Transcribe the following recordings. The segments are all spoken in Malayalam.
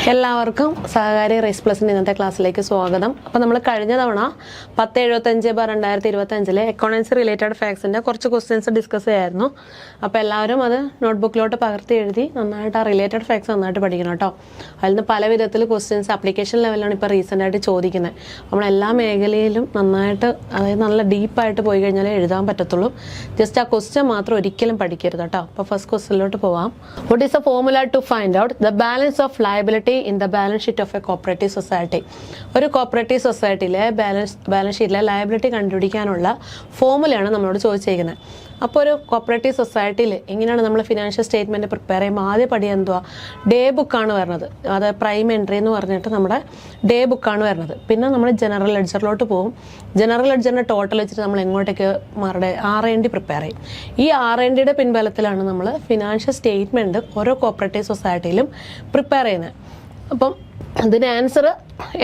എല്ലാവർക്കും സഹകാരി റൈസ് പ്ലസിൻ്റെ ഇന്നത്തെ ക്ലാസ്സിലേക്ക് സ്വാഗതം. അപ്പോൾ നമ്മൾ കഴിഞ്ഞ തവണ 10/75/2025 എക്കോണമിക്സ് റിലേറ്റഡ് ഫാക്ട്സിൻ്റെ കുറച്ച് ക്വസ്റ്റ്യൻസ് ഡിസ്കസ് ചെയ്യായിരുന്നു. അപ്പോൾ എല്ലാവരും അത് നോട്ട്ബുക്കിലോട്ട് പകർത്തി എഴുതി നന്നായിട്ട് ആ റിലേറ്റഡ് ഫാക്ട്സ് നന്നായിട്ട് പഠിക്കണം കേട്ടോ. അതിൽ നിന്ന് പല വിധത്തിൽ ക്വസ്റ്റ്യൻസ് ആപ്ലിക്കേഷൻ ലെവലിലാണ് ഇപ്പോൾ റീസെൻ്റ് ആയിട്ട് ചോദിക്കുന്നത്. നമ്മൾ എല്ലാ മേഖലയിലും നന്നായിട്ട് അതായത് നല്ല ഡീപ്പായിട്ട് പോയി കഴിഞ്ഞാലേ എഴുതാൻ പറ്റത്തുള്ളൂ. ജസ്റ്റ് ആ ക്വസ്റ്റ്യൻ മാത്രം ഒരിക്കലും പഠിക്കരുത് കേട്ടോ. അപ്പോൾ ഫസ്റ്റ് ക്വസ്റ്റ്യനിലോട്ട് പോവാം. What is a formula to find out the balance of liability in the balance sheet of a cooperative society? ഒരു കോപ്പറേറ്റീവ് സൊസൈറ്റിയിലെ ബാലൻസ് ഷീറ്റിലെ ലയബിലിറ്റി കണ്ടുപിടിക്കാനുള്ള ഫോർമുലയാണ് നമ്മളോട് ചോദിച്ചിരിക്കുന്നത്. അപ്പോൾ ഒരു കോപ്പറേറ്റീവ് സൊസൈറ്റിയിൽ എങ്ങനെയാണ് നമ്മൾ ഫിനാൻഷ്യൽ സ്റ്റേറ്റ്മെൻറ്റ് പ്രിപ്പയർ ചെയ്യുമ്പോൾ ആദ്യ പടി എന്തുവാ? ഡേ ബുക്കാണ് വരുന്നത്. അത് പ്രൈം എൻട്രി എന്ന് പറഞ്ഞിട്ട് നമ്മുടെ ഡേ ബുക്കാണ് വരുന്നത്. പിന്നെ നമ്മൾ ജനറൽ ലെഡ്ജറിലോട്ട് പോകും. ജനറൽ ലെഡ്ജറിൻ്റെ ടോട്ടൽ വെച്ചിട്ട് നമ്മൾ എങ്ങോട്ടേക്ക് മാറുടെ R&D പ്രിപ്പയർ ചെയ്യും. ഈ R&Dയുടെ പിൻബലത്തിലാണ് നമ്മൾ ഫിനാൻഷ്യൽ സ്റ്റേറ്റ്മെൻറ്റ് ഓരോ കോപ്പറേറ്റീവ് സൊസൈറ്റിയിലും പ്രിപ്പയർ ചെയ്യുന്നത്. അപ്പം ഇതിന് ആൻസർ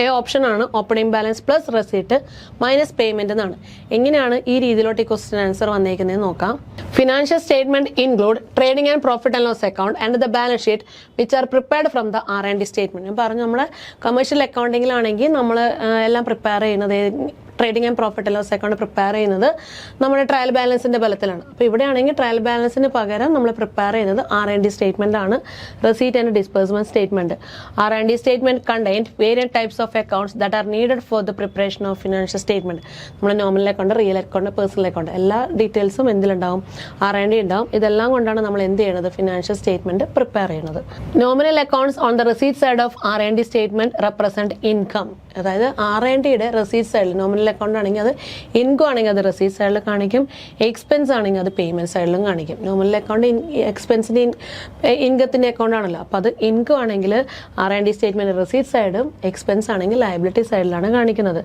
എ ഓപ്ഷനാണ്, opening balance plus receipt minus payment എന്നാണ്. എങ്ങനെയാണ് ഈ രീതിയിലോട്ട് ഈ ക്വസ്റ്റ്യൻ ആൻസർ വന്നേക്കുന്നത് നോക്കാം. Financial statement include trading and profit and loss account and the balance sheet which are prepared from the R&D statement. ഞാൻ പറഞ്ഞു നമ്മുടെ കമേഴ്ഷ്യൽ അക്കൗണ്ടിങ്ങിലാണെങ്കിൽ നമ്മൾ എല്ലാം പ്രിപ്പയർ ചെയ്യുന്നത് trading and profit and loss account prepare ചെയ്യുന്നത് നമ്മുടെ ട്രയൽ ബാലൻസിന്റെ ബലത്തിലാണ്. അപ്പോൾ ഇവിടെയാണെങ്കിൽ ട്രയൽ ബാലൻസിന് പകരം നമ്മൾ പ്രിപ്പയർ ചെയ്യുന്നത് R&D സ്റ്റേറ്റ്മെന്റ് ആണ്, receipt and disbursement statement. R&D statement contained variant types of accounts that are needed for the preparation of financial statement. നമ്മൾ nominal account, real account, personal account എല്ലാ ഡീറ്റെയിൽസും എന്തിലുണ്ടാവും? R&D ഉണ്ടാവും. ഇതെല്ലാം കൊണ്ടാണ് നമ്മൾ എന്ത് ചെയ്യുന്നത്? ഫിനാൻഷ്യൽ സ്റ്റേറ്റ്മെന്റ് പ്രിപ്പയർ ചെയ്യുന്നത്. Nominal accounts on the receipt side of R&D statement represent income. അതായത് R&Dയുടെ റെസീറ്റ് സൈഡിൽ നോമിനൽ അക്കൗണ്ട് ആണെങ്കിൽ അത് ഇൻകം ആണെങ്കിൽ അത് റെസീറ്റ് സൈഡിൽ കാണിക്കും, എക്സ്പെൻസ് ആണെങ്കിൽ അത് പേയ്മെന്റ് സൈഡിലും കാണിക്കും. നോമിനൽ അക്കൗണ്ട് എക്സ്പെൻസിന്റെ ഇൻകത്തിന്റെ അക്കൗണ്ട് ആണല്ലോ. അപ്പോൾ അത് ഇൻകം ആണെങ്കിൽ R&D സ്റ്റേറ്റ്മെന്റ് റെസീറ്റ് സൈഡും, എക്സ്പെൻസ് ആണെങ്കിൽ ലയബിലിറ്റി സൈഡിലാണ് കാണിക്കുന്നത്.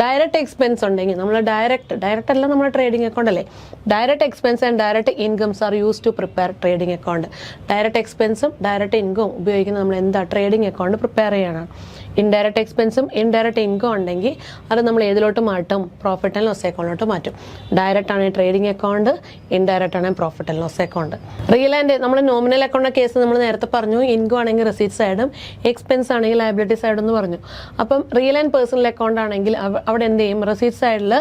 ഡയറക്റ്റ് എക്സ്പെൻസ് ഉണ്ടെങ്കിൽ നമ്മൾ ഡയറക്റ്റ് അല്ല, നമ്മുടെ ട്രേഡിംഗ് അക്കൗണ്ട് അല്ലേ. Direct expense and direct incomes are use to prepare trading account. Direct എക്സ്പെൻസും ഡയറക്റ്റ് ഇൻകവും ഉപയോഗിക്കുന്നത് നമ്മൾ എന്താ? ട്രേഡിംഗ് അക്കൗണ്ട് പ്രിപ്പയർ ചെയ്യാനാണ്. ഇൻഡയറക്റ്റ് എക്സ്പെൻസും ഇൻഡയറക്റ്റ് ഇൻകം ഉണ്ടെങ്കിൽ അത് നമ്മൾ ഏതിലോട്ട് മാറ്റും? പ്രോഫിറ്റ് ആൻഡ് ലോസ് അക്കൗണ്ടിലോട്ട് മാറ്റും. ഡയറക്റ്റ് ആണ് ട്രേഡിംഗ് അക്കൗണ്ട്, ഇൻഡയറക്റ്റ് ആണ് profit and loss account. Real and നമ്മൾ നോമിനൽ അക്കൗണ്ട് കേസ് നമ്മൾ നേരത്തെ പറഞ്ഞു, ഇൻകം ആണെങ്കിൽ റെസീറ്റ് സൈഡും എക്സ്പെൻസ് ആണെങ്കിൽ ലയബിലിറ്റി സൈഡും എന്ന് പറഞ്ഞു. അപ്പം റിയൽ ആൻഡ് പേഴ്സണൽ അക്കൗണ്ട് ആണെങ്കിൽ അവിടെ എന്ത് ചെയ്യും? റെസീറ്റ് സൈഡിൽ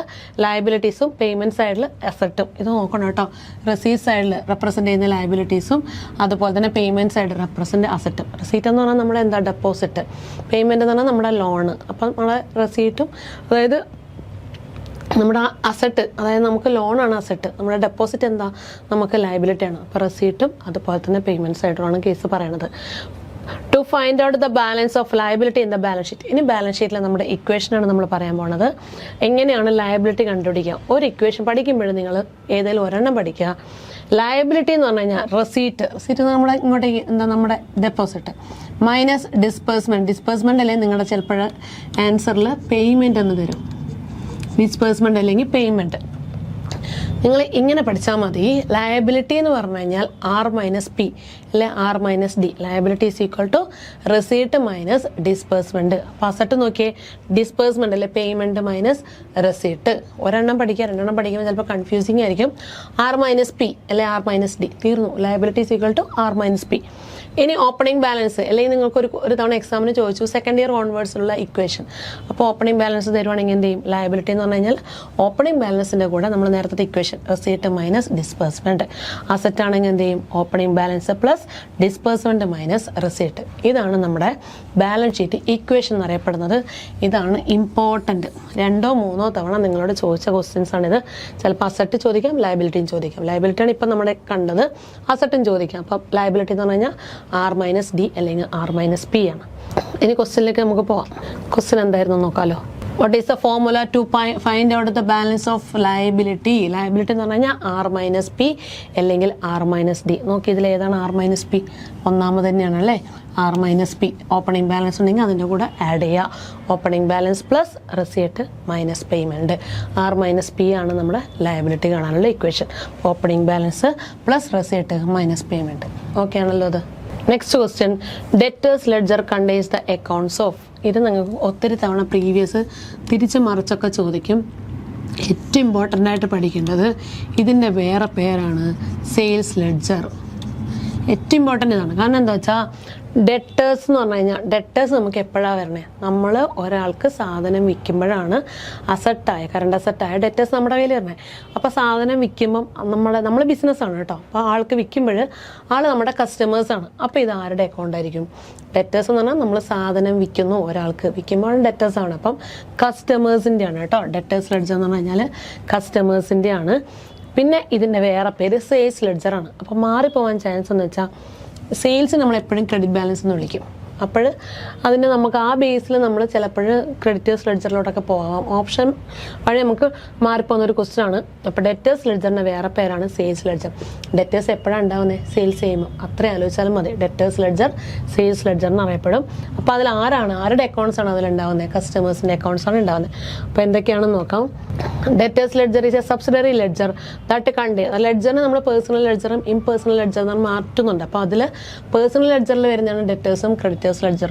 ലയബിലിറ്റീസും പേയ്മെന്റ് സൈഡിൽ അസറ്റും. ഇത് നോക്കണം കേട്ടോ. റെസീറ്റ് സൈഡിൽ റെപ്രസെന്റ് ചെയ്യുന്ന ലയബിലിറ്റീസും അതുപോലെ തന്നെ പേയ്മെന്റ് സൈഡ് റെപ്രസെന്റ് അസറ്റും. റെസീറ്റ് എന്ന് പറഞ്ഞാൽ നമ്മുടെ എന്താ? ഡെപ്പോസിറ്റ്. പേയ്മെന്റ് എന്ന് പറഞ്ഞാൽ നമ്മുടെ ലോണ്. അപ്പം നമ്മുടെ റെസീറ്റും അതായത് നമ്മുടെ അസറ്റ്, അതായത് നമുക്ക് ലോണാണ് അസറ്റ്, നമ്മുടെ ഡെപ്പോസിറ്റ് എന്താ? നമുക്ക് ലയബിലിറ്റിയാണ്. അപ്പോൾ റെസീറ്റും അതുപോലെ തന്നെ പേയ്മെന്റ് സൈഡുമാണ് കേസ് പറയണത്. To find out the balance of liability in the balance sheet. ഇനി ബാലൻസ് ഷീറ്റിൽ നമ്മുടെ ഇക്വേഷനാണ് നമ്മൾ പറയാൻ പോണത്. എങ്ങനെയാണ് ലയബിലിറ്റി കണ്ടുപിടിക്കുക? ഒരു ഇക്വേഷൻ പഠിക്കുമ്പോഴും നിങ്ങൾ ഏതെങ്കിലും ഒരെണ്ണം പഠിക്കുക. ലയബിലിറ്റി എന്ന് പറഞ്ഞു കഴിഞ്ഞാൽ റെസീറ്റ് നമ്മുടെ ഇങ്ങോട്ടേക്ക് എന്താ? നമ്മുടെ ഡെപ്പോസിറ്റ് മൈനസ് ഡിസ്പേഴ്സ്മെന്റ് അല്ലെങ്കിൽ നിങ്ങളുടെ ചിലപ്പോൾ ആൻസറിൽ പേയ്മെന്റ് എന്ന് തരും. ഡിസ്പേഴ്സ്മെന്റ് അല്ലെങ്കിൽ പേയ്മെന്റ്. നിങ്ങൾ ഇങ്ങനെ പഠിച്ചാൽ മതി. ലയബിലിറ്റി എന്ന് പറഞ്ഞു കഴിഞ്ഞാൽ R-P അല്ലെ R-D. Liability is equal to receipt minus disbursement. അപ്പോൾ അസറ്റ് നോക്കിയേ, ഡിസ്പേഴ്സ്മെന്റ് അല്ലെ പേയ്മെന്റ് മൈനസ് റെസീറ്റ്. ഒരെണ്ണം പഠിക്കുക, രണ്ടെണ്ണം പഠിക്കുമ്പോൾ ചിലപ്പോൾ കൺഫ്യൂസിങ് ആയിരിക്കും. R-P അല്ലെ R-D തീർന്നു. Liability is equal to R-P. ഇനി ഓപ്പണിംഗ് ബാലൻസ് അല്ലെങ്കിൽ നിങ്ങൾക്ക് ഒരു തവണ എക്സാമിന് ചോദിച്ചു സെക്കൻഡ് ഇയർ ഓൺവേർഡ്സിലുള്ള ഇക്വേഷൻ. അപ്പോൾ ഓപ്പണിംഗ് ബാലൻസ് തരുവാണെങ്കിൽ എന്ത് ചെയ്യും? ലയബിലിറ്റി എന്ന് പറഞ്ഞു കഴിഞ്ഞാൽ ഓപ്പണിംഗ് ബാലൻസിൻ്റെ കൂടെ നമ്മൾ നേരത്തെ equation receipt minus disbursement. Asset ആണെങ്കിൽ എന്ത് ചെയ്യും? Opening balance plus disbursement minus receipt. ഇതാണ് നമ്മുടെ ബാലൻസ് ഷീറ്റ് ഇക്വേഷൻ എന്നറിയപ്പെടുന്നത്. ഇതാണ് ഇമ്പോർട്ടൻറ്റ്. 2 or 3 തവണ നിങ്ങളോട് ചോദിച്ച ക്വസ്റ്റ്യൻസ് ആണിത്. ചിലപ്പോൾ അസറ്റ് ചോദിക്കാം, ലയബിലിറ്റിയും ചോദിക്കാം. ലയബിലിറ്റിയാണ് ഇപ്പം നമ്മുടെ കണ്ടത്, അസറ്റും ചോദിക്കാം. അപ്പം ലയബിലിറ്റി എന്ന് പറഞ്ഞു കഴിഞ്ഞാൽ R-D അല്ലെങ്കിൽ R-P ആണ്. ഇനി ക്വസ്റ്റ്യനിലേക്ക് നമുക്ക് പോവാം. ക്വസ്റ്റ്യൻ എന്തായിരുന്നു നോക്കാമല്ലോ. What is the formula to find out the balance of liability? Liability എന്ന് പറഞ്ഞു കഴിഞ്ഞാൽ R-P അല്ലെങ്കിൽ R-D. നോക്കി ഇതിൽ ഏതാണ് R-P? ഒന്നാമത് തന്നെയാണ് അല്ലേ, R-P. ഓപ്പണിംഗ് ബാലൻസ് ഉണ്ടെങ്കിൽ അതിൻ്റെ കൂടെ ആഡ് ചെയ്യുക. Opening balance plus receipt minus payment. R-P ആണ് നമ്മുടെ ലയബിലിറ്റി കാണാനുള്ള equation. Opening balance plus receipt minus payment. Okay ആണല്ലോ അത്. Next question, debtors ledger contains the accounts of. ഇത് നിങ്ങൾക്ക് ഒത്തിരി തവണ പ്രീവിയസ് തിരിച്ച് മറിച്ചൊക്കെ ചോദിക്കും. ഏറ്റവും ഇമ്പോർട്ടൻ്റ് ആയിട്ട് പഠിക്കേണ്ടത് ഇതിൻ്റെ വേറെ പേരാണ് സെയിൽസ് ലെഡ്ജർ. ഏറ്റവും ഇമ്പോർട്ടൻ്റ് ഇതാണ്. കാരണം എന്താ വെച്ചാൽ ഡെറ്റേഴ്സ് എന്ന് പറഞ്ഞു കഴിഞ്ഞാൽ ഡെറ്റേഴ്സ് നമുക്ക് എപ്പോഴാണ് വരണേ? നമ്മൾ ഒരാൾക്ക് സാധനം വിൽക്കുമ്പോഴാണ് കറണ്ട് അസറ്റായ ഡെറ്റേഴ്സ് നമ്മുടെ കയ്യിൽ വരണേ. അപ്പോൾ സാധനം വിൽക്കുമ്പം നമ്മൾ ബിസിനസ്സാണ് കേട്ടോ. അപ്പോൾ ആൾക്ക് വിൽക്കുമ്പോൾ ആൾ നമ്മുടെ കസ്റ്റമേഴ്സാണ്. അപ്പോൾ ഇത് ആരുടെ അക്കൗണ്ട് ആയിരിക്കും? ഡെറ്റേഴ്സ് എന്ന് പറഞ്ഞാൽ നമ്മൾ സാധനം വിൽക്കുന്നു, ഒരാൾക്ക് വിൽക്കുമ്പോൾ ഡെറ്റേഴ്സാണ്. അപ്പം കസ്റ്റമേഴ്സിൻ്റെ ആണ് കേട്ടോ. ഡെറ്റേഴ്സ് ലെഡ്ജർ എന്ന് പറഞ്ഞു കഴിഞ്ഞാൽ കസ്റ്റമേഴ്സിൻ്റെ ആണ്. പിന്നെ ഇതിൻ്റെ വേറെ പേര് സെയിൽസ് ലെഡ്ജറാണ്. അപ്പോൾ മാറിപ്പോവാൻ ചാൻസ് എന്ന് വെച്ചാൽ സെയിൽസ് നമ്മൾ എപ്പോഴും ക്രെഡിറ്റ് ബാലൻസ് എന്ന് വിളിക്കും. അപ്പോൾ അതിന് നമുക്ക് ആ ബേസിൽ നമ്മൾ ചിലപ്പോൾ ക്രെഡിറ്റേഴ്സ് ലെഡ്ജറിലോട്ടൊക്കെ പോകാം. ഓപ്ഷൻ വഴി നമുക്ക് മാറിപ്പോകുന്നൊരു ക്വസ്റ്റ്യൻ ആണ്. അപ്പോൾ ഡെറ്റേഴ്സ് ലെഡ്ജറിൻ്റെ വേറെ പേരാണ് സെയിൽസ് ലെഡ്ജർ. ഡെറ്റേഴ്സ് എപ്പോഴാണ് ഉണ്ടാവുന്നത്? സെയിൽസ് ചെയ്യുമ്പോൾ. അത്രയും ആലോചിച്ചാലും മതി. ഡെറ്റേഴ്സ് ലെഡ്ജർ സെയിൽസ് ലെഡ്ജർ എന്ന് അറിയപ്പെടും. അപ്പോൾ അതിൽ ആരുടെ അക്കൗണ്ട്സ് ആണ് അതിലുണ്ടാവുന്നത്? കസ്റ്റമേഴ്സിൻ്റെ അക്കൗണ്ട്സ് ആണ് ഉണ്ടാവുന്നത്. അപ്പോൾ എന്തൊക്കെയാണെന്ന് നോക്കാം. Debtors ledger is a subsidiary ledger that contain. ലെഡ്ജറിന് നമ്മൾ പേഴ്സണൽ ലെഡ്ജറും ഇംപേഴ്സണൽ ലെഡ്ജർ എന്ന് മാറ്റുന്നുണ്ട്. അപ്പോൾ അതിൽ പേഴ്സണൽ ലെഡ്ജറിൽ വരുന്നതാണ് ഡെറ്റേഴ്സും ക്രെഡിറ്റേഴ്സ് ledger.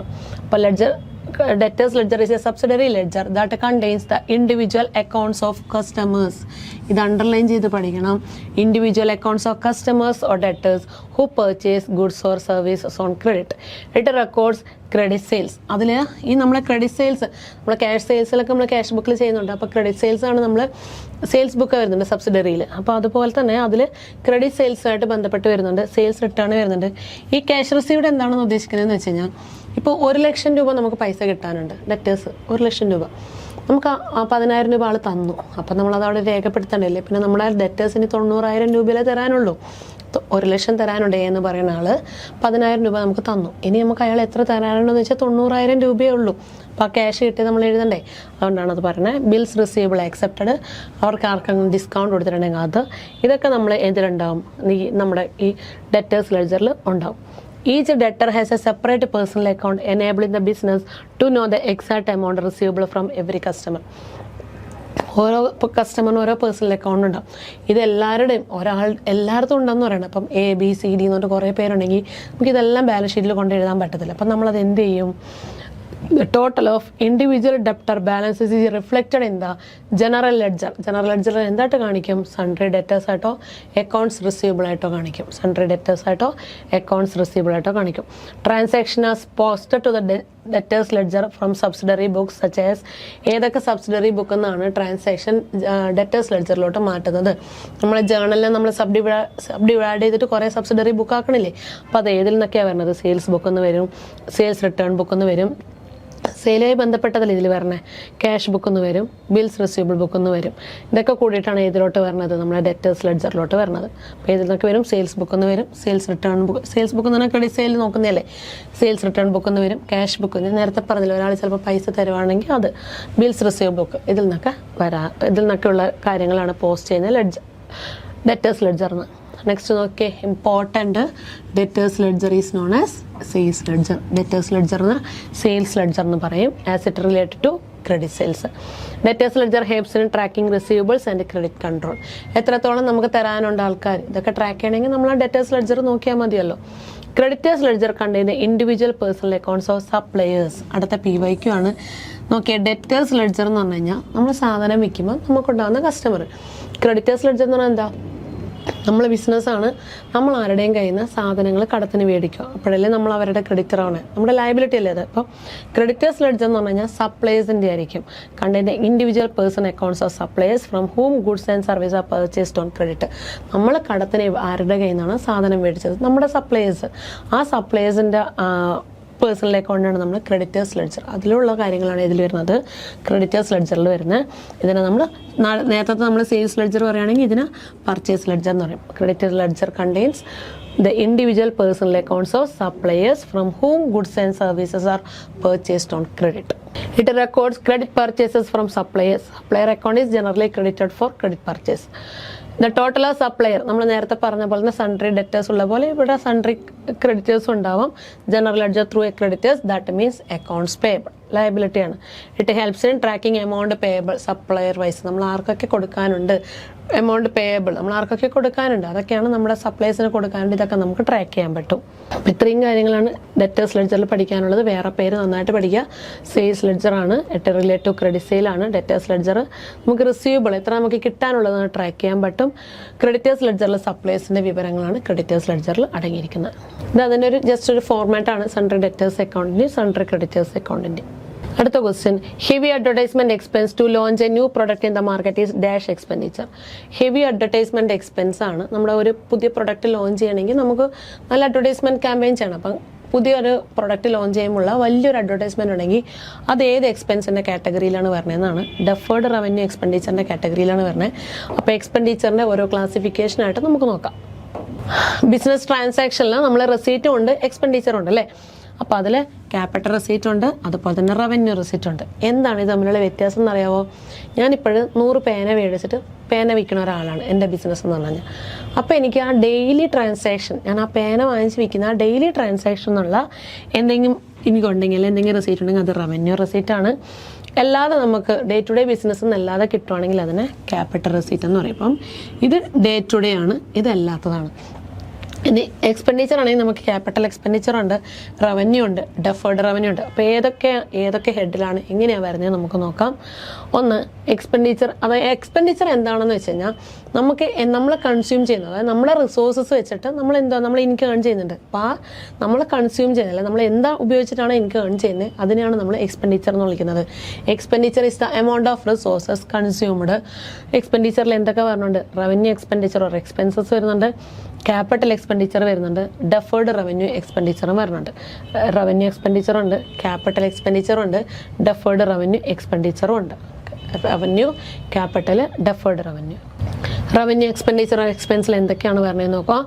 അപ്പോൾ debtors ledger is a subsidiary ledger that contains the individual accounts of customers. ഇത് അണ്ടർലൈൻ ചെയ്ത് പഠിക്കണം. Individual accounts of customers or debtors who purchase goods or services on credit. It records credit sales. അതിൽ ഈ നമ്മളെ ക്രെഡിറ്റ് സെയിൽസ്, നമ്മൾ ക്യാഷ് സെയിൽസിലൊക്കെ നമ്മൾ ക്യാഷ് ബുക്കിൽ ചെയ്യുന്നുണ്ട്. അപ്പോൾ ക്രെഡിറ്റ് സെയിൽസ് ആണ് നമ്മൾ സെയിൽസ് ബുക്ക് വരുന്നുണ്ട് സബ്സിഡറിയിൽ. അപ്പോൾ അതുപോലെ തന്നെ അതിൽ ക്രെഡിറ്റ് സെയിൽസുമായിട്ട് ബന്ധപ്പെട്ട് വരുന്നുണ്ട്, സെയിൽസ് റിട്ടേൺ വരുന്നുണ്ട്. ഈ ക്യാഷ് റിസീവ്ഡ് എന്താണെന്ന് ഉദ്ദേശിക്കുന്നതെന്ന് വെച്ച് കഴിഞ്ഞാൽ, ഇപ്പോൾ 1,00,000 രൂപ നമുക്ക് പൈസ കിട്ടാനുണ്ട്. ഡെറ്റേഴ്സ് 1,00,000 രൂപ നമുക്ക് 10,000 രൂപ ആൾ തന്നു. അപ്പം നമ്മളത് അവിടെ രേഖപ്പെടുത്തണ്ടല്ലേ. പിന്നെ നമ്മുടെ ഡെറ്റേഴ്സിന് 90,000 രൂപയിലേ തരാനുള്ളൂ. 1,00,000 തരാനുണ്ട് എന്ന് പറയുന്ന ആൾ 10,000 രൂപ നമുക്ക് തന്നു. ഇനി നമുക്ക് അയാൾ എത്ര തരാനുണ്ടെന്ന് വെച്ചാൽ 90,000 രൂപയേ ഉള്ളൂ. അപ്പോൾ ആ ക്യാഷ് കിട്ടി നമ്മൾ എഴുതണ്ടേ. അതുകൊണ്ടാണ് അത് പറയുന്നത്. ബിൽസ് റിസീവബിൾ ആക്സെപ്റ്റഡ്, അവർക്ക് ആർക്കെങ്കിലും ഡിസ്കൗണ്ട് കൊടുത്തിട്ടുണ്ടെങ്കിൽ അത്, ഇതൊക്കെ നമ്മൾ ഇതിലുണ്ടാവും, നമ്മുടെ ഈ ഡെറ്റേഴ്സ് ലെഡ്ജറിൽ ഉണ്ടാവും. Each debtor has a separate personal account enabling the business to know the exact amount receivable from every customer. ഓരോ കസ്റ്റമറിന് ഓരോ പേഴ്സണൽ അക്കൗണ്ട് ഉണ്ടാവും. ഇത് എല്ലായിടത്തും ഉണ്ടെന്ന് പറയണം. അപ്പം ABCD എന്ന് പറഞ്ഞിട്ട് കുറേ പേരുണ്ടെങ്കിൽ നമുക്കിതെല്ലാം ബാലൻസ് ഷീറ്റിൽ കൊണ്ട് എഴുതാൻ പറ്റത്തില്ല. അപ്പം നമ്മളത് എന്ത് ചെയ്യും? The total of individual debtor balances is reflected in the general ledger. General ledger എന്തായിട്ട് കാണിക്കും? സൺട്രി ഡെറ്റേഴ്സ് ആയിട്ടോ അക്കൗണ്ട്സ് റിസീവബിൾ ആയിട്ടോ കാണിക്കും. സൺട്രി ഡെറ്റേഴ്സ് ആയിട്ടോ അക്കൗണ്ട്സ് റിസീവബിൾ ആയിട്ടോ കാണിക്കും. Transaction as posted to the debtors ledger from subsidiary books such as. ഏതൊക്കെ സബ്സിഡറി ബുക്ക് എന്നാണ് ട്രാൻസാക്ഷൻ ഡെറ്റേഴ്സ് ലെഡ്ജറിലോട്ട് മാറ്റുന്നത്? നമ്മൾ ജേണലിൽ നമ്മൾ സബ് ഡിവൈഡ് ചെയ്തിട്ട് കുറേ സബ്സിഡറി ബുക്ക് ആക്കണില്ലേ. അപ്പോൾ അത് ഏതിൽ നിന്നൊക്കെയാണ് വരുന്നത്? സെയിൽസ് ബുക്ക് എന്ന് വരും, സെയിൽസ് റിട്ടേൺ ബുക്ക് എന്ന് വരും, സെയിലുമായി ബന്ധപ്പെട്ടതല്ല ഇതിൽ വരണേ, ക്യാഷ് ബുക്ക് എന്ന് വരും, ബിൽസ് റിസീവബിൾ ബുക്ക് എന്ന് വരും. ഇതൊക്കെ കൂടിയിട്ടാണ് ഇതിലോട്ട് വരുന്നത്, നമ്മുടെ ഡെറ്റേഴ്സ് ലെഡ്ജറിലോട്ട് വരുന്നത്. അപ്പോൾ ഇതിൽ നിന്നൊക്കെ വരും സെയിൽസ് ബുക്ക് എന്ന് വരും, sales return book. Sales book എന്ന് പറഞ്ഞാൽ ക്രെഡിറ്റ് സെയിൽ നോക്കുന്നതല്ലേ. സെയിൽസ് റിട്ടേൺ ബുക്ക് എന്ന് വരും, ക്യാഷ് ബുക്ക്. ഞാൻ നേരത്തെ പറഞ്ഞില്ല, ഒരാൾ ചിലപ്പോൾ പൈസ തരുവാണെങ്കിൽ അത്, ബിൽസ് റിസീവബിൾ ബുക്ക്. ഇതിൽ നിന്നൊക്കെയുള്ള കാര്യങ്ങളാണ് പോസ്റ്റ് ചെയ്യുന്നത് ഡെറ്റേഴ്സ് ലെഡ്ജറിന്. നെക്സ്റ്റ് നോക്കിയേ, important debtors ledger is known as sales ledger. Debtors ലെഡ്ജറിന് സെയിൽസ് ലെഡ്ജർ എന്ന് പറയും, as it related to credit sales. Debtors ledger helps in tracking receivables and credit control. എത്രത്തോളം നമുക്ക് തരാനുണ്ട് ആൾക്കാർ, ഇതൊക്കെ ട്രാക്ക് ചെയ്യണമെങ്കിൽ നമ്മൾ ആ ഡെറ്റേഴ്സ് ലെഡ്ജർ നോക്കിയാൽ മതിയല്ലോ. Creditors ledger contain individual personal accounts of suppliers. അടുത്ത PYQ ആണ്. നോക്കിയാൽ ഡെറ്റേഴ്സ് ലെഡ്ജർ എന്ന് പറഞ്ഞു കഴിഞ്ഞാൽ നമ്മൾ സാധനം വിൽക്കുമ്പോൾ നമുക്കുണ്ടാകുന്ന കസ്റ്റമർ. ക്രെഡിറ്റേഴ്സ് ലെഡ്ജർ എന്ന് പറഞ്ഞാൽ എന്താ? നമ്മൾ ബിസിനസ്സാണ്, നമ്മൾ ആരുടെയും കയ്യിൽ നിന്ന് സാധനങ്ങൾ കടത്തിന് മേടിക്കുക, അപ്പോഴല്ലേ നമ്മൾ അവരുടെ ക്രെഡിറ്ററാണ്, നമ്മുടെ ലയബിലിറ്റി അല്ലേ അത്. അപ്പോൾ ക്രെഡിറ്റേഴ്സ് ലെഡ്ജർ എന്ന് പറഞ്ഞു കഴിഞ്ഞാൽ സപ്ലയേഴ്സിൻ്റെ ആയിരിക്കും. Contain individual person accounts of suppliers from ഹൂം goods and service R purchased on credit. നമ്മൾ കടത്തിന് ആരുടെ കയ്യിൽ നിന്നാണ് സാധനം മേടിച്ചത്? നമ്മുടെ സപ്ലയേഴ്സ്. ആ സപ്ലയേഴ്സിൻ്റെ പേഴ്സണൽ അക്കൗണ്ടാണ് നമ്മൾ ക്രെഡിറ്റേഴ്സ് ലെഡ്ജർ. അതിലുള്ള കാര്യങ്ങളാണ് ഇതിൽ വരുന്നത്, ക്രെഡിറ്റേഴ്സ് ലെഡ്ജറിൽ വരുന്നത്. ഇതിനെ നമ്മൾ നേരത്തെ നമ്മൾ സെയിൽസ് ലെഡ്ജർ പറയുകയാണെങ്കിൽ ഇതിന് പർച്ചേസ് ലെഡ്ജർ എന്ന് പറയും. Creditors ledger contains the individual personal accounts of suppliers from whom goods and services are purchased on credit. It records credit purchases from suppliers. Supplier account is generally credited for credit purchase. The total of supplier, നമ്മൾ നേരത്തെ പറഞ്ഞ പോലെ തന്നെ സൺട്രി ഡെറ്റേഴ്സ് ഉള്ള പോലെ ഇവിടെ സൺട്രി ക്രെഡിറ്റേഴ്സ് ഉണ്ടാവും. General ledger through a creditors, that means accounts payable. ലയബിലിറ്റിയാണ്. It helps in tracking amount payable supplier wise. നമ്മൾ ആർക്കൊക്കെ കൊടുക്കാനുണ്ട്, എമൗണ്ട് പേയബിൾ നമ്മൾ ആർക്കൊക്കെ കൊടുക്കാനുണ്ട്, അതൊക്കെയാണ് നമ്മുടെ സപ്ലൈസിന് കൊടുക്കാനുണ്ട്. ഇതൊക്കെ നമുക്ക് ട്രാക്ക് ചെയ്യാൻ പറ്റും. അപ്പം ഇത്രയും കാര്യങ്ങളാണ് ഡെറ്റേഴ്സ് ലെഡ്ജറിൽ പഠിക്കാനുള്ളത്. വേറെ പേര് നന്നായിട്ട് പഠിക്കുക. സെയിൽസ് ലെഡ്ജറാണ്, റിലേറ്റ് ടു ക്രെഡിറ്റ് സെയിലാണ് ഡെറ്റേഴ്സ് ലെഡ്ജർ. നമുക്ക് റിസീവബിൾ എത്ര നമുക്ക് കിട്ടാനുള്ളതാണ് ട്രാക്ക് ചെയ്യാൻ പറ്റും. ക്രെഡിറ്റേഴ്സ് ലെഡ്ജറിൽ സപ്ലൈസിൻ്റെ വിവരങ്ങളാണ് ക്രെഡിറ്റേഴ്സ് ലെഡ്ജറിൽ അടങ്ങിയിരിക്കുന്നത്. ഇത് അതിൻ്റെ ജസ്റ്റ് ഒരു ഫോർമാറ്റാണ് സൺഡ്രി ഡെറ്റേഴ്സ് അക്കൗണ്ടിൻ്റെയും സൺഡ്രി ക്രെഡിറ്റേഴ്സ് അക്കൗണ്ടിൻ്റെയും. അടുത്ത question, heavy advertisement expense to launch a new product in the market is dash expenditure. Heavy advertisement expense ആണ്. നമ്മുടെ ഒരു പുതിയ പ്രൊഡക്റ്റ് ലോഞ്ച് ചെയ്യണമെങ്കിൽ നമുക്ക് നല്ല അഡ്വർടൈസ്മെന്റ് ക്യാമ്പയിൻ ചെയ്യണം. അപ്പം പുതിയൊരു പ്രൊഡക്റ്റ് ലോഞ്ച് ചെയ്യുമ്പോൾ വലിയൊരു അഡ്വർടൈസ്മെന്റ് ഉണ്ടെങ്കിൽ അത് ഏത് എക്സ്പെൻസിൻ്റെ കാറ്റഗറിയിലാണ് വരുന്നതെന്നാണ്. ഡെഫേർഡ് റവന്യൂ എക്സ്പെൻഡിച്ചറിൻ്റെ കാറ്റഗറിയിലാണ് വരുന്നത്. അപ്പോൾ എക്സ്പെൻഡിച്ചറിൻ്റെ ഓരോ ക്ലാസിഫിക്കേഷനായിട്ട് നമുക്ക് നോക്കാം. ബിസിനസ് ട്രാൻസാക്ഷനിൽ നമ്മൾ റെസീറ്റും ഉണ്ട് എക്സ്പെൻഡിച്ചറും ഉണ്ട് അല്ലേ. അപ്പോൾ അതിൽ ക്യാപിറ്റൽ റെസീറ്റ് ഉണ്ട്, അതുപോലെ തന്നെ റവന്യൂ റെസീറ്റ് ഉണ്ട്. എന്താണ് ഇത് തമ്മിലുള്ള വ്യത്യാസം എന്നറിയാമോ? ഞാനിപ്പോഴും 100 പേന മേടിച്ചിട്ട് പേന വിൽക്കുന്ന ഒരാളാണ് എൻ്റെ ബിസിനസ് എന്ന് പറഞ്ഞാൽ. അപ്പോൾ എനിക്ക് ആ ഡെയിലി ട്രാൻസാക്ഷൻ, ഞാൻ ആ പേന വാങ്ങിച്ച് വിൽക്കുന്ന ആ ഡെയിലി ട്രാൻസാക്ഷൻ എന്നുള്ള എന്തെങ്കിലും എനിക്കുണ്ടെങ്കിൽ, എന്തെങ്കിലും റെസീറ്റ് ഉണ്ടെങ്കിൽ അത് റവന്യൂ റെസീറ്റാണ്. അല്ലാതെ നമുക്ക് ഡേ ടു ഡേ ബിസിനസ് എന്നല്ലാതെ കിട്ടുവാണെങ്കിൽ അതിനെ ക്യാപിറ്റൽ റെസീറ്റ് എന്ന് പറയും. അപ്പം ഇത് ഡേ ടു ഡേ ആണ്, ഇതല്ലാത്തതാണ്. ഇനി എക്സ്പെൻഡിച്ചർ ആണെങ്കിൽ നമുക്ക് ക്യാപിറ്റൽ എക്സ്പെൻഡിച്ചർ ഉണ്ട്, റവന്യൂ ഉണ്ട്, ഡെഫേർഡ് റവന്യൂ ഉണ്ട്. അപ്പോൾ ഏതൊക്കെ ഹെഡിലാണ് എങ്ങനെയാണ് വരുന്നത് നമുക്ക് നോക്കാം. ഒന്ന് എക്സ്പെൻഡിച്ചർ. അതായത് എക്സ്പെൻഡിച്ചർ എന്താണെന്ന് വെച്ച് കഴിഞ്ഞാൽ നമ്മൾ കൺസ്യൂം ചെയ്യുന്നത്, അതായത് നമ്മുടെ റിസോഴ്സസ് വെച്ചിട്ട് നമ്മൾ ഇൻകം ഏൺ ചെയ്യുന്നുണ്ട്. അപ്പോൾ ആ നമ്മൾ കൺസ്യൂം ചെയ്യുന്നില്ല, നമ്മൾ എന്താ ഉപയോഗിച്ചിട്ടാണ് ഇൻകം ഏൺ ചെയ്യുന്നത്, അതിനെയാണ് നമ്മൾ എക്സ്പെൻഡിച്ചർ എന്ന് വിളിക്കുന്നത്. Expenditure is the amount of resources consumed. എക്സ്പെൻഡിച്ചറിൽ എന്തൊക്കെ വരുന്നുണ്ട്? റവന്യൂ എക്സ്പെൻഡിച്ചർ ഓർ എക്സ്പെൻസസ് വരുന്നുണ്ട്, ക്യാപിറ്റൽ എക്സ്പെൻഡിച്ചർ വരുന്നുണ്ട്, ഡെഫേർഡ് റവന്യൂ എക്സ്പെൻഡിച്ചറും വരുന്നുണ്ട്. റവന്യൂ എക്സ്പെൻഡിച്ചറും ഉണ്ട്, ക്യാപിറ്റൽ എക്സ്പെൻഡിച്ചറും ഉണ്ട്, ഡെഫേർഡ് റവന്യൂ എക്സ്പെൻഡിച്ചറും ഉണ്ട്. Revenue, capital, deferred revenue. Revenue expenditure എക്സ്പെൻസിൽ എന്തൊക്കെയാണ് പറഞ്ഞതെന്ന് നോക്കാം.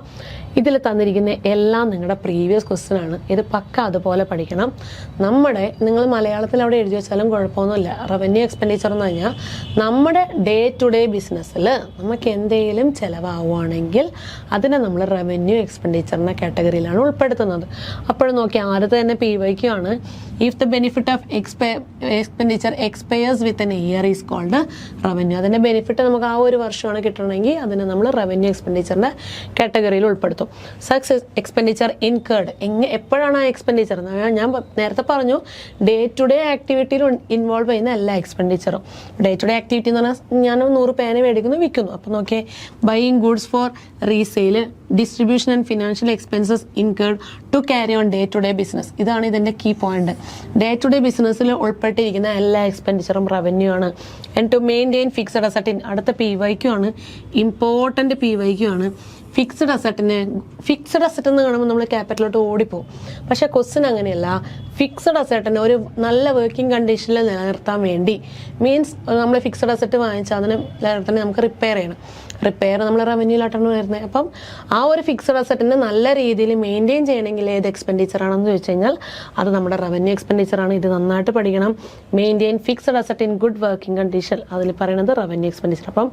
ഇതിൽ തന്നിരിക്കുന്ന എല്ലാം നിങ്ങളുടെ പ്രീവിയസ് ക്വസ്റ്റ്യൻ ആണ്. ഇത് പക്ക അതുപോലെ പഠിക്കണം. നിങ്ങൾ മലയാളത്തിൽ അവിടെ എഴുതി വെച്ചാലും കുഴപ്പമൊന്നുമില്ല. റവന്യൂ എക്സ്പെൻഡിച്ചർ എന്ന് പറഞ്ഞാൽ നമ്മുടെ ഡേ ടു ഡേ ബിസിനസ്സിൽ നമുക്ക് എന്തെങ്കിലും ചിലവാകുവാണെങ്കിൽ അതിനെ നമ്മൾ റവന്യൂ എക്സ്പെൻഡിച്ചറിൻ്റെ കാറ്റഗറിയിലാണ് ഉൾപ്പെടുത്തുന്നത്. അപ്പോഴും നോക്കി ആദ്യത്തെ തന്നെ PYQ ആണ്. If the benefit of expenditure expires within year is called revenue. അതിൻ്റെ ബെനിഫിറ്റ് നമുക്ക് ആ ഒരു വർഷമാണ് കിട്ടണമെങ്കിൽ അതിനെ നമ്മൾ റവന്യൂ എക്സ്പെൻഡിച്ചറിൻ്റെ കാറ്റഗറിയിൽ ഉൾപ്പെടുത്തും. Success expenditure incurred. എപ്പോഴാണ് ആ എക്സ്പെൻഡിച്ചർ? ഞാൻ നേരത്തെ പറഞ്ഞു ഡേ ടു ഡേ ആക്ടിവിറ്റിയിൽ ഇൻവോൾവ് ചെയ്യുന്ന എല്ലാ എക്സ്പെൻഡിച്ചറും. ഡേ ടു ഡേ ആക്ടിവിറ്റി എന്ന് പറഞ്ഞാൽ ഞാൻ 100 പേന മേടിക്കുന്നു, വിൽക്കുന്നു. അപ്പോൾ നോക്കിയേ, buying goods for resale, distribution and financial expenses incurred to carry on day to day business. ഇതാണ് ഇതിൻ്റെ key point. Day to day ബിസിനസ്സിൽ ഉൾപ്പെട്ടിരിക്കുന്ന എല്ലാ എക്സ്പെൻഡിച്ചറും റവന്യൂ ആണ്. And to maintain fixed asset. അടുത്ത PYQ ആണ്, ഇമ്പോർട്ടൻ്റ് PYQ ആണ്. ഫിക്സഡ് അസറ്റ് എന്ന് കാണുമ്പോൾ നമ്മൾ ക്യാപിറ്റലോട്ട് ഓടിപ്പോവും. പക്ഷേ ക്വസ്റ്റ്യൻ അങ്ങനെയല്ല. ഫിക്സഡ് അസറ്റിനെ ഒരു നല്ല വർക്കിംഗ് കണ്ടീഷനിൽ നിലനിർത്താൻ വേണ്ടി, മീൻസ് നമ്മൾ ഫിക്സഡ് അസറ്റ് വാങ്ങിച്ചാൽ അതിന് നിലനിർത്താൻ നമുക്ക് റിപ്പയർ ചെയ്യണം. റിപ്പയർ നമ്മൾ റവന്യൂയിലോട്ടാണ് വരുന്നത്. അപ്പം ആ ഒരു ഫിക്സഡ് അസറ്റിനെ നല്ല രീതിയിൽ മെയിൻറ്റെയിൻ ചെയ്യണമെങ്കിൽ ഏത് എക്സ്പെൻഡിച്ചർ ആണെന്ന് ചോദിച്ചു കഴിഞ്ഞാൽ അത് നമ്മുടെ റവന്യൂ എക്സ്പെൻഡിച്ചർ ആണ്. ഇത് നന്നായിട്ട് പഠിക്കണം. Maintain fixed asset in good working condition, അതിൽ പറയുന്നത് റവന്യൂ എക്സ്പെൻഡിച്ചർ. അപ്പം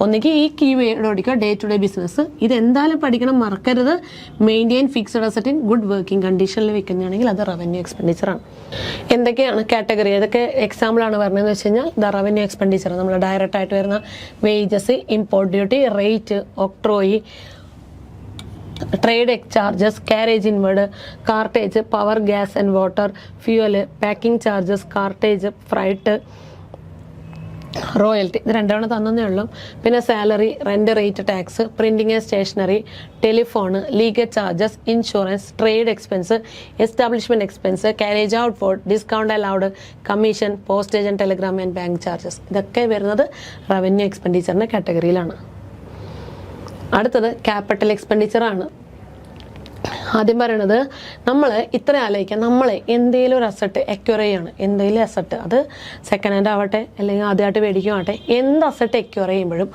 ഒന്നുകിൽ ഈ കീ വേർഡ് ഓടിക്കുക, ഡേ ടു ഡേ ബിസിനസ്. ഇത് എന്തായാലും പഠിക്കണം, മറക്കരുത്. Maintain fixed asset in good working കണ്ടീഷനിൽ വെക്കുന്നതാണെങ്കിൽ അത് റവന്യൂ എക്സ്പെൻഡിച്ചർ ആണ്. എന്തൊക്കെയാണ് കാറ്റഗറി, ഏതൊക്കെ എക്സാമ്പിളാണ് പറഞ്ഞതെന്ന് വെച്ച് കഴിഞ്ഞാൽ ദ റവന്യൂ എക്സ്പെൻഡിച്ചർ നമ്മൾ ഡയറക്റ്റ് ആയിട്ട് വരുന്ന wages, import duty, rate, octroi, trade charges, carriage inward, cartage, power, gas and water, fuel, packing charges, cartage, freight, royalty. ഇത് രണ്ടെണ്ണം തന്നേ ഉള്ളൂ. പിന്നെ salary, rent, rate, tax, printing and stationery, telephone, legal charges, insurance, trade expense, establishment expense, carriage outward, discount allowed, commission, postage and telegram and bank charges. ഇതൊക്കെ വരുന്നത് റവന്യൂ എക്സ്പെൻഡിച്ചറിന്റെ കാറ്റഗറിയിലാണ്. അടുത്തത് ക്യാപിറ്റൽ എക്സ്പെൻഡിച്ചർ ആണ്. ആദ്യം പറയണത് നമ്മൾ ഇത്ര ആലോചിക്കാം, നമ്മൾ എന്തെങ്കിലും ഒരു അസറ്റ് എക്വയർ ചെയ്യാണ്. എന്തെങ്കിലും അസറ്റ്, അത് സെക്കൻഡ് ഹാൻഡ് ആവട്ടെ അല്ലെങ്കിൽ ആദ്യമായിട്ട് മേടിക്കുമാവട്ടെ, എന്ത് അസറ്റ് എക്വയർ ചെയ്യുമ്പോഴും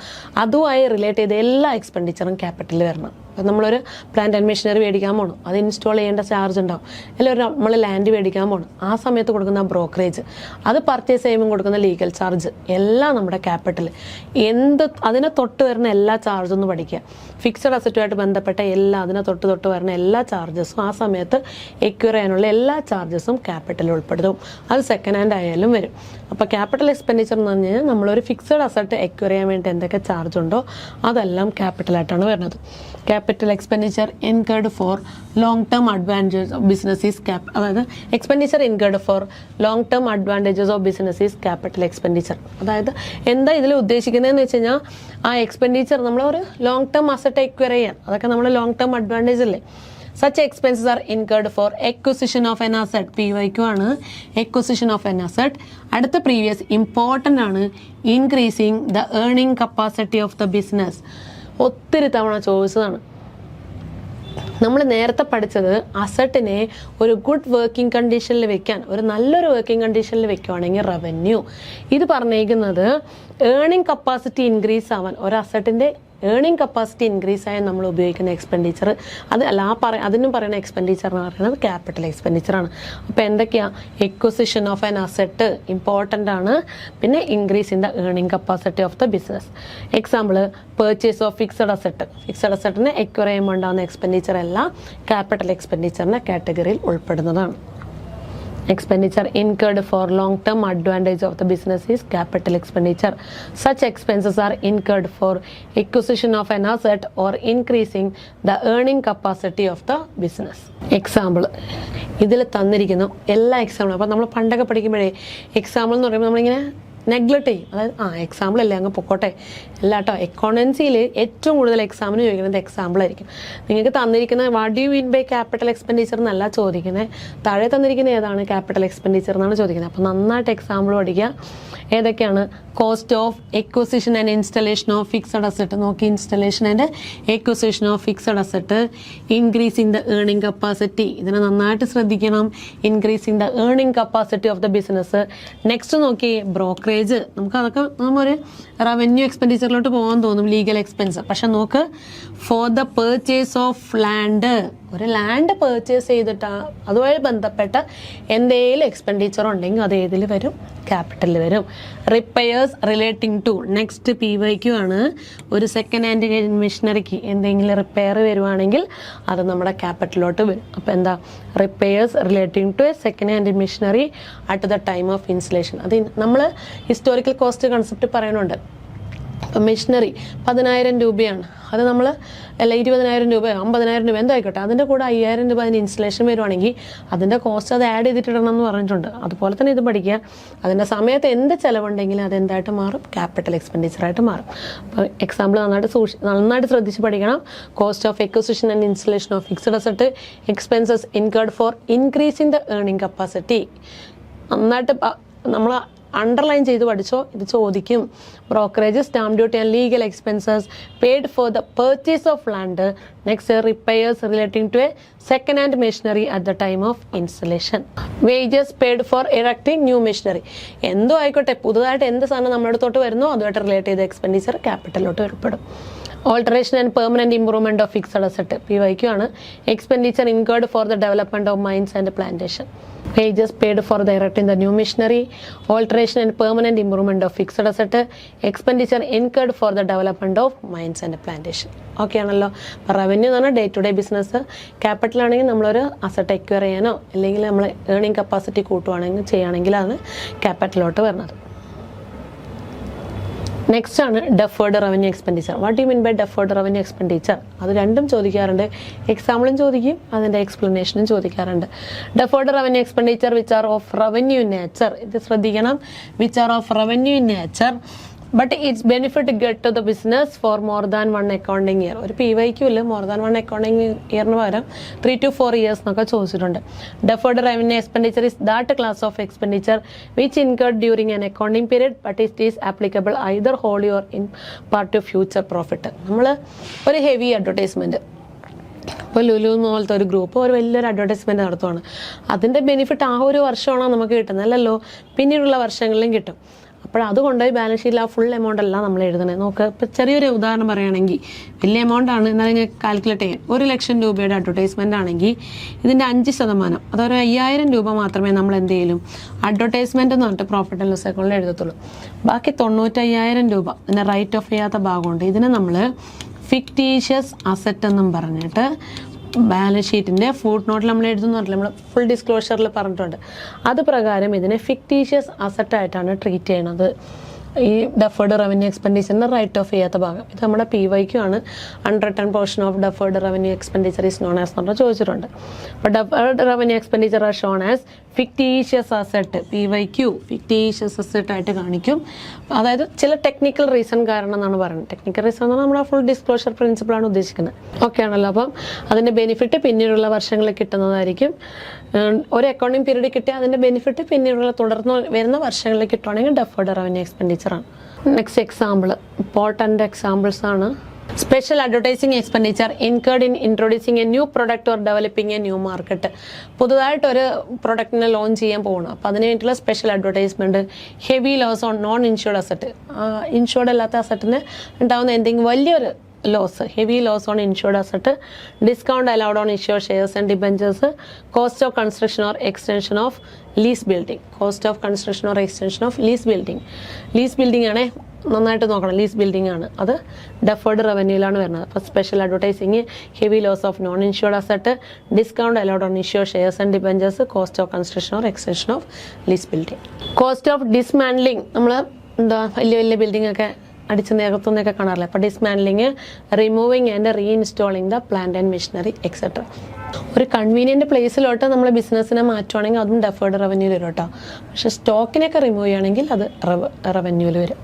അതുമായി റിലേറ്റ് ചെയ്ത എല്ലാ എക്സ്പെൻഡിച്ചറും ക്യാപിറ്റലിൽ വരണം. അപ്പം നമ്മളൊരു പ്ലാന്റ് ആൻഡ് മെഷീനറി മേടിക്കാൻ പോകണം, അത് ഇൻസ്റ്റാൾ ചെയ്യേണ്ട ചാർജ് ഉണ്ടാവും. അല്ലെങ്കിൽ നമ്മൾ ലാൻഡ് മേടിക്കാൻ പോകണം, ആ സമയത്ത് കൊടുക്കുന്ന ബ്രോക്കറേജ്, അത് പർച്ചേസ് ചെയ്യുമ്പോൾ കൊടുക്കുന്ന ലീഗൽ ചാർജ് എല്ലാം നമ്മുടെ ക്യാപിറ്റൽ. അതിനെ തൊട്ട് വരുന്ന എല്ലാ ചാർജും ഒന്ന് പഠിക്കുക. ഫിക്സഡ് അസറ്റുമായിട്ട് ബന്ധപ്പെട്ട അതിനെ തൊട്ട് വരുന്ന എല്ലാ ചാർജസും ആ സമയത്ത് എക്വയർ ചെയ്യാനുള്ള എല്ലാ ചാർജസും ക്യാപിറ്റലിൽ ഉൾപ്പെടുത്തും. അത് സെക്കൻഡ് ഹാൻഡ് ആയാലും വരും. അപ്പോൾ ക്യാപിറ്റൽ എക്സ്പെൻഡിച്ചർ എന്ന് പറഞ്ഞു കഴിഞ്ഞാൽ നമ്മളൊരു ഫിക്സഡ് അസറ്റ് എക്വയർ ചെയ്യാൻ വേണ്ടി എന്തൊക്കെ ചാർജ് ഉണ്ടോ അതെല്ലാം ക്യാപിറ്റലായിട്ടാണ് വരുന്നത്. Capital expenditure incurred for long term advantages of business is അതായത് expenditure incurred for long term advantages of business is capital expenditure. അതായത് എന്താ ഇതിൽ ഉദ്ദേശിക്കുന്നതെന്ന് വെച്ച് കഴിഞ്ഞാൽ ആ എക്സ്പെൻഡിച്ചർ നമ്മളൊരു ലോങ് ടേം അസറ്റ് എക്വയർ ചെയ്യാൻ, അതൊക്കെ നമ്മൾ ലോങ് ടേം അഡ്വാൻറ്റേജ് അല്ലേ. Such expenses are incurred for acquisition of an asset. PYQ ആണ് acquisition of an asset. അടുത്ത പ്രീവിയസ് ഇമ്പോർട്ടൻ്റ് ആണ്, increasing the earning capacity of the business. ഒത്തിരി തവണ ചോദിച്ചതാണ്. നമ്മൾ നേരത്തെ പഠിച്ചത് അസറ്റിനെ ഒരു ഗുഡ് വർക്കിംഗ് കണ്ടീഷനിൽ വെക്കാൻ, ഒരു നല്ലൊരു വർക്കിംഗ് കണ്ടീഷനിൽ വെക്കുകയാണെങ്കിൽ റവന്യൂ. ഇത് പറഞ്ഞേക്കുന്നത് ഏർണിംഗ് കപ്പാസിറ്റി ഇൻക്രീസ് ആവാൻ, ഒരു അസറ്റിൻ്റെ ഏർണിംഗ് കപ്പാസിറ്റി ഇൻക്രീസ് ആയാൽ നമ്മൾ ഉപയോഗിക്കുന്ന എക്സ്പെൻഡിച്ചർ, അതിനും പറയുന്ന എക്സ്പെൻഡിച്ചർ എന്ന് പറയുന്നത് ക്യാപിറ്റൽ എക്സ്പെൻഡിച്ചറാണ്. അപ്പോൾ എന്തൊക്കെയാണ്? Acquisition of an asset important ആണ്, പിന്നെ increase in the earning capacity of the business. Example purchase of fixed asset. Fixed അസറ്റിനെ എക്വയർ ചെയ്യുമ്പോൾ ഉണ്ടാകുന്ന എക്സ്പെൻഡിച്ചർ എല്ലാം ക്യാപിറ്റൽ എക്സ്പെൻഡിച്ചറിൻ്റെ കാറ്റഗറിയിൽ ഉൾപ്പെടുന്നതാണ്. Expenditure incurred for long-term advantage of the business is capital expenditure. Such expenses are incurred for acquisition of an asset or increasing the earning capacity of the business. Example, ഇതിൽ തന്നിരിക്കുന്നു എല്ലാ എക്സാമ്പിളും. അപ്പോൾ നമ്മൾ പണ്ടൊക്കെ പഠിക്കുമ്പോഴേ എക്സാമ്പിൾ എന്ന് പറയുമ്പോൾ നമ്മളിങ്ങനെ നെഗ്ലക്ട് ചെയ്യും. അതായത് എക്സാമ്പിൾ അല്ലേ, അങ്ങ് പൊക്കോട്ടെ അല്ല കേട്ടോ. അക്കൗണ്ടൻസിയിൽ ഏറ്റവും കൂടുതൽ എക്സാമിന് ചോദിക്കുന്നത് എക്സാമ്പിൾ ആയിരിക്കും. നിങ്ങൾക്ക് തന്നിരിക്കുന്ന what do you mean by capital expenditure എന്നല്ല ചോദിക്കുന്നത്, താഴെ തന്നിരിക്കുന്ന ഏതാണ് ക്യാപിറ്റൽ എക്സ്പെൻഡിച്ചർ എന്നാണ് ചോദിക്കുന്നത്. അപ്പോൾ നന്നായിട്ട് എക്സാമ്പിൾ പഠിക്കുക. ഏതൊക്കെയാണ്? Cost of acquisition and installation of fixed asset. നോക്കി, installation and acquisition of fixed asset, increasing the earning capacity. ഇതിനെ നന്നായിട്ട് ശ്രദ്ധിക്കണം. Increasing the earning capacity of the business. Next നോക്കി, ബ്രോക്കറേജ്. നമുക്ക് അതൊക്കെ നമ്മളൊരു റവന്യൂ എക്സ്പെൻഡിച്ചറിലോട്ട് പോകാൻ തോന്നും, ലീഗൽ എക്സ്പെൻസ്. പക്ഷെ നോക്ക്, four the purchase of land, ഒരു ലാൻഡ് പർച്ചേസ് ചെയ്തിട്ട് അതുമായി ബന്ധപ്പെട്ട എന്തെങ്കിലും എക്സ്പെൻഡിച്ചർ ഉണ്ടെങ്കിൽ അത് ഏതിൽ വരും? ക്യാപിറ്റലിൽ വരും. Repairs relating to. Next PYQ ആണ്. ഒരു സെക്കൻഡ് ഹാൻഡ് മെഷീനറിക്ക് എന്തെങ്കിലും റിപ്പയർ വരുവാണെങ്കിൽ അത് നമ്മുടെ ക്യാപിറ്റലിലോട്ട് വരും. അപ്പോൾ എന്താ? Repairs relating to a second hand machinery at the time of installation. അത് നമ്മൾ ഹിസ്റ്റോറിക്കൽ കോസ്റ്റ് കൺസെപ്റ്റ് പറയുന്നുണ്ട്. മെഷീനറി 10,000 രൂപയാണ്, അത് നമ്മൾ അല്ല 20,000 രൂപ 50,000 രൂപ എന്തോ ആയിക്കോട്ടെ, അതിൻ്റെ കൂടെ 5,000 രൂപ അതിന് ഇൻസ്റ്റലേഷൻ വരുവാണെങ്കിൽ അതിൻ്റെ കോസ്റ്റ് അത് ആഡ് ചെയ്തിട്ടിടണം എന്ന് പറഞ്ഞിട്ടുണ്ട്. അതുപോലെ തന്നെ ഇത് പഠിക്കുക. അതിൻ്റെ സമയത്ത് എന്ത് ചിലവുണ്ടെങ്കിലും അതെന്തായിട്ട് മാറും? ക്യാപിറ്റൽ എക്സ്പെൻഡിച്ചറായിട്ട് മാറും. അപ്പോൾ എക്സാമ്പിൾ നന്നായിട്ട് ശ്രദ്ധിച്ച് പഠിക്കണം. Cost of acquisition and installation of fixed asset, expenses incurred for increasing the earning capacity. നന്നായിട്ട് നമ്മൾ അണ്ടർലൈൻ ചെയ്ത് പഠിച്ചോ, ഇത് ചോദിക്കും. Brokerage, stamp duty and legal expenses paid for the purchase of land. Next repairs relating to a second hand machinery at the time of installation. Wages paid for erecting new machinery. എന്തോ ആയിക്കോട്ടെ, പുതുതായിട്ട് എന്ത് സാധനം നമ്മുടെ അടുത്തോട്ട് വരുന്നോ അതുമായിട്ട് റിലേറ്റ് ചെയ്ത എക്സ്പെൻഡിച്ചർ ക്യാപിറ്റലിലോട്ട് ഉൾപ്പെടും. Alteration and permanent improvement of fixed asset. PYQ ആണ്. Expenditure incurred for the development of mines and plantation. Wages paid for the erecting the new machinery, alteration and permanent improvement of fixed asset, expenditure incurred for the development of mines and plantation. Okay ആണല്ലോ. അപ്പോൾ റവന്യൂ എന്ന് പറഞ്ഞാൽ day to day business. Capital ആണെങ്കിൽ നമ്മളൊരു അസറ്റ് എക്വയർ ചെയ്യാനോ അല്ലെങ്കിൽ നമ്മൾ ഏർണിംഗ് കപ്പാസിറ്റി കൂട്ടുവാണെങ്കിൽ ചെയ്യുകയാണെങ്കിലാണ് ക്യാപിറ്റലിലോട്ട് വരുന്നത്. നെക്സ്റ്റ് ആണ് deferred revenue expenditure. What you mean by deferred revenue expenditure? അത് രണ്ടും ചോദിക്കാറുണ്ട്. എക്സാമ്പിളും ചോദിക്കും, അതിൻ്റെ എക്സ്പ്ലനേഷനും ചോദിക്കാറുണ്ട്. Deferred revenue expenditure which are of revenue in nature. ഇത് ശ്രദ്ധിക്കണം, which are of revenue in nature but its benefit get to the business for more than 1 accounting year. ഒരു PYQ ഇല്ല, മോർ ദാൻ 1 അക്കൗണ്ടിങ് ഇയറിന് പകരം 3 to 4 years എന്നൊക്കെ ചോദിച്ചിട്ടുണ്ട്. Deferred revenue expenditure is that class of expenditure which incurred during an accounting period but it is applicable either holy or in part two future profit. നമ്മൾ ഒരു ഹെവി അഡ്വർടൈസ്മെൻറ്റ്, ഇപ്പോൾ ലുലു പോലത്തെ ഒരു ഗ്രൂപ്പ് ഒരു വലിയൊരു അഡ്വർടൈസ്മെൻറ്റ് നടത്തുവാണ്. അതിൻ്റെ ബെനിഫിറ്റ് ആ ഒരു വർഷമാണോ നമുക്ക് കിട്ടുന്നത്? അല്ലല്ലോ, പിന്നീടുള്ള വർഷങ്ങളിലും കിട്ടും. അത് കൊണ്ടുപോയി ബാലൻസ് ഷീറ്റിൽ ആ ഫുൾ എമൗണ്ട് അല്ല നമ്മൾ എഴുതണേ. നോക്ക്, ഇപ്പോൾ ചെറിയൊരു ഉദാഹരണം പറയുകയാണെങ്കിൽ വലിയ എമൗണ്ട് ആണ്, എന്നാലും ഞാൻ കാൽക്കുലേറ്റ് ചെയ്യാം. 1,00,000 രൂപയുടെ അഡ്വർടൈസ്മെൻ്റ് ആണെങ്കിൽ ഇതിൻ്റെ 5%, അതൊരു 5,000 രൂപ മാത്രമേ നമ്മൾ എന്ത് ചെയ്യലും അഡ്വർടൈസ്മെൻറ്റ് എന്ന് പറഞ്ഞിട്ട് പ്രോഫിറ്റ് ആൻഡ് ലോസ് അക്കൗണ്ടിൽ എഴുതത്തുള്ളൂ. ബാക്കി 95,000 രൂപ ഇതിൻ്റെ റൈറ്റ് ഓഫ് ചെയ്യാത്ത ഭാഗമുണ്ട്. ഇതിനെ നമ്മൾ ഫിക്റ്റീഷ്യസ് അസറ്റ് എന്നും പറഞ്ഞിട്ട് ബാലൻസ് ഷീറ്റിൻ്റെ ഫുട് നോട്ടിൽ നമ്മൾ എഴുതുന്നില്ല, നമ്മൾ ഫുൾ ഡിസ്ക്ലോഷറിൽ പറഞ്ഞിട്ടുണ്ട്. അത് പ്രകാരം ഇതിനെ ഫിക്റ്റീഷ്യസ് അസറ്റായിട്ടാണ് ട്രീറ്റ് ചെയ്യണത്. ഈ ഡെഫേർഡ് റവന്യൂ എക്സ്പെൻഡിച്ചറിൻ്റെ റൈറ്റ് ഓഫ് ചെയ്യാത്ത ഭാഗം ഇത് നമ്മുടെ PYQ ആണ്. Unwritten portion of deferred revenue expenditure is known as എന്ന് പറഞ്ഞാൽ ചോദിച്ചിട്ടുണ്ട്. അപ്പോൾ deferred revenue expenditure are shown as fictitious asset, PYQ fictitious asset ആയിട്ട് കാണിക്കും. അതായത് ചില ടെക്നിക്കൽ റീസൺ കാരണം എന്നാണ് പറയുന്നത്. ടെക്നിക്കൽ റീസൺ എന്ന് പറഞ്ഞാൽ നമ്മുടെ ഫുൾ ഡിസ്ക്ലോഷർ പ്രിൻസിപ്പിളാണ് ഉദ്ദേശിക്കുന്നത്. ഓക്കെ ആണല്ലോ. അപ്പം അതിൻ്റെ ബെനിഫിറ്റ് പിന്നീടുള്ള വർഷങ്ങളിൽ കിട്ടുന്നതായിരിക്കും. ഒരു അക്കൗണ്ടിങ് പീരീഡ് കിട്ടിയാൽ അതിൻ്റെ ബെനിഫിറ്റ് പിന്നീടുള്ള തുടർന്ന് വരുന്ന വർഷങ്ങളിൽ കിട്ടുവാണെങ്കിൽ ഡെഫേർഡ് റവന്യൂ എക്സ്പെൻഡിച്ചറാണ്. നെക്സ്റ്റ് എക്സാമ്പിൾ, ഇമ്പോർട്ടൻ്റ് എക്സാമ്പിൾസ് ആണ്. Special advertising expenditure incurred in introducing a new product or developing a new market. പുതുതായിട്ടൊരു പ്രൊഡക്റ്റിനെ ലോഞ്ച് ചെയ്യാൻ പോകണം, അപ്പോൾ അതിന് വേണ്ടിയിട്ടുള്ള special advertisement. Heavy loss on non insured asset, insured അല്ലാത്ത അസറ്റിന് ഉണ്ടാകുന്ന എന്തെങ്കിലും വലിയൊരു loss, heavy loss on insured asset. Discount allowed on issuer shares and debentures. Cost of construction or extension of lease building. Cost of construction or extension of lease building. Lease building ആണേ, നന്നായിട്ട് നോക്കണം. ലീസ് ബിൽഡിംഗ് ആണ്, അത് ഡെഫേർഡ് റവന്യൂയിലാണ് വരുന്നത്. അപ്പോൾ special advertising, heavy loss of non insured asset, discount allowed on issuer shares and debentures, cost of construction or extension of lease building. Cost of dismantling, നമ്മൾ എന്താ വലിയ വലിയ ബിൽഡിംഗ് ഒക്കെ അടിച്ച് നികത്തുന്നൊക്കെ കാണാറില്ല. അപ്പോൾ dismantling, removing and reinstalling the plant and machinery etcetera. ഒരു കൺവീനിയൻറ്റ് പ്ലേസിലോട്ട് നമ്മൾ ബിസിനസ്സിനെ മാറ്റുവാണെങ്കിൽ അതും ഡെഫേർഡ് റവന്യൂവിൽ വരും കേട്ടോ. പക്ഷേ സ്റ്റോക്കിനൊക്കെ റിമൂവ് ചെയ്യുകയാണെങ്കിൽ അത് റവന്യൂവിൽ വരും.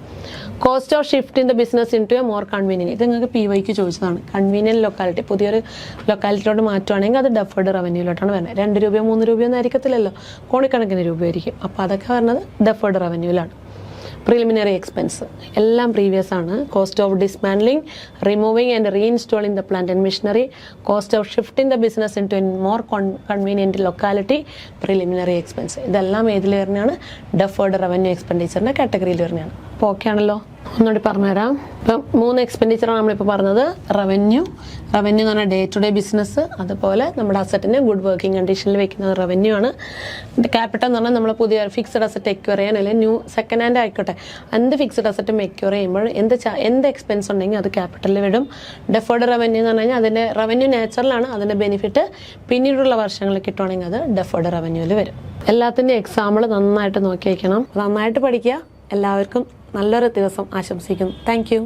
Cost of shift in the business into a more convenient, ഇത് നിങ്ങൾക്ക് PYQ ചോദിച്ചതാണ്. കൺവീനിയൻറ്റ് ലൊക്കാലിറ്റി, പുതിയൊരു ലൊക്കാലിറ്റിയിലോട്ട് മാറ്റുവാണെങ്കിൽ അത് ഡെഫേർഡ് റവന്യൂവിലോട്ടാണ് വരുന്നത്. 2 രൂപയോ 3 രൂപയോ ഒന്നും ആയിരിക്കത്തില്ലല്ലോ, കോടിക്കണക്കിന് രൂപയായിരിക്കും. അപ്പോൾ അതൊക്കെ വരുന്നത് ഡെഫേർഡ് റവന്യൂവിലാണ്. പ്രിലിമിനറി എക്സ്പെൻസ് എല്ലാം പ്രീവിയസ് ആണ്. Cost of dismantling, removing and reinstalling the plant and machinery, cost of shifting the business into a more convenient locality, preliminary expense. ഇതെല്ലാം ഏതിൽ വരുന്നതാണ്? ഡെഫേർഡ് റവന്യൂ എക്സ്പെൻഡിച്ചറിൻ്റെ കാറ്റഗറിയിൽ വരുന്നതാണ്. അപ്പോൾ ഓക്കെ ആണല്ലോ. ഒന്നുകൂടി പറഞ്ഞുതരാം. ഇപ്പം 3 എക്സ്പെൻഡിച്ചറാണ് നമ്മളിപ്പോൾ പറഞ്ഞത്. റവന്യൂ എന്ന് പറഞ്ഞാൽ ഡേ ടു ഡേ ബിസിനസ്, അതുപോലെ നമ്മുടെ അസറ്റിനെ ഗുഡ് വർക്കിംഗ് കണ്ടീഷനിൽ വെക്കുന്നത് റവന്യൂ ആണ്. ക്യാപിറ്റൽ എന്ന് പറഞ്ഞാൽ നമ്മൾ പുതിയ ഫിക്സഡ് അസറ്റ് എക്വയർ ചെയ്യാൻ, അല്ലെങ്കിൽ ന്യൂ സെക്കൻഡ് ഹാൻഡ് ആയിക്കോട്ടെ, എന്ത് ഫിക്സഡ് അസറ്റും എക്വയർ ചെയ്യുമ്പോൾ എന്ത് എക്സ്പെൻസ് ഉണ്ടെങ്കിൽ അത് ക്യാപിറ്റലിൽ വിടും. ഡെഫേർഡ് റവന്യൂ എന്ന് പറഞ്ഞു കഴിഞ്ഞാൽ അതിൻ്റെ റവന്യൂ നാച്ചുറലാണ്, അതിൻ്റെ ബെനിഫിറ്റ് പിന്നീടുള്ള വർഷങ്ങളിൽ കിട്ടുവാണെങ്കിൽ അത് ഡെഫേർഡ് റവന്യൂവിൽ വരും. എല്ലാത്തിൻ്റെ എക്സാമ്പിൾ നന്നായിട്ട് നോക്കി വയ്ക്കണം, നന്നായിട്ട് പഠിക്കുക. എല്ലാവർക്കും നല്ലൊരു ദിവസം ആശംസിക്കുന്നു. Thank you.